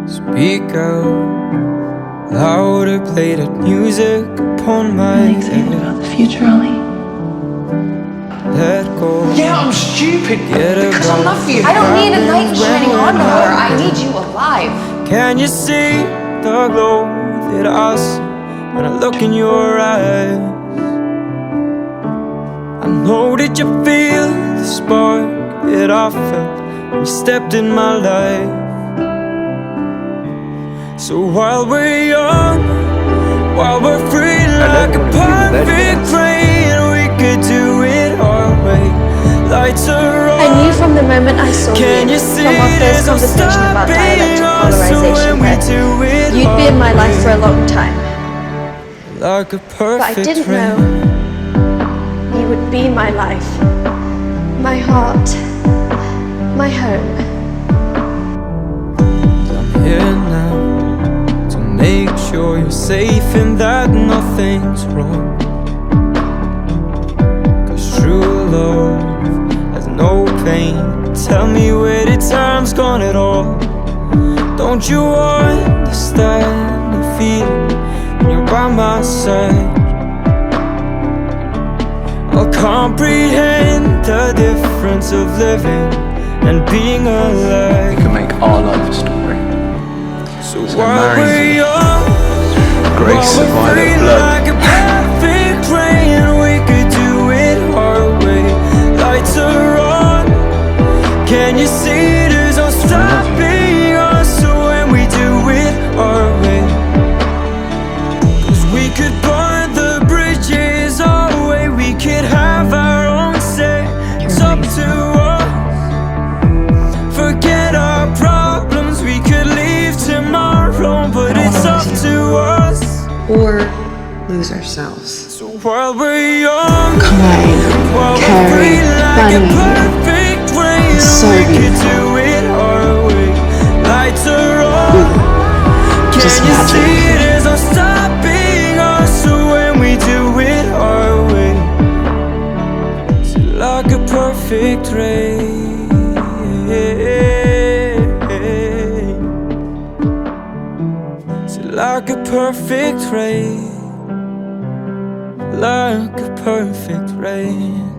Speak out louder, play that music upon my Excited head. about the future, Ollie. Let go. Yeah, I'm stupid Get because I love you. I don't need a knight in shining armor. I need you alive. Can you see the glow that I see when I look in your eyes? I know that you feel the spark that I felt when you stepped in my life. So while we're young, while we're free like a perfect train, we could do it our way. Lights are on. I knew from the moment I saw you, from our first conversation about dialectic polarization, that you'd be in my life for a long time. Like a But I perfect didn't train. know you would be my life, my heart, my home. I'm here now to make sure you're safe and that nothing's wrong. 'Cause true love has no pain. Tell me where the time's gone at all. Don't you understand the feeling when you're by my side? I'll comprehend the difference of living and being alive. We can make our life a story. So while we're young, Grace of while we're free violet blood. like a perfect train, we could do it our way. Lights are on. Can you see there's no stopping us when we do it our way? 'Cause we could burn the bridges our way. We could have our own say. It's up to us. Forget our problems. We could leave tomorrow, but it's up to us. Or lose ourselves. So while we're young, Kind, while we're caring, free like a funny, perfect train, so we could beautiful. do it our way. Lights are on. Just Can you magic. see there's no stopping us when we do it our way? It's like a perfect rain. It's like a perfect rain. Like a perfect rain.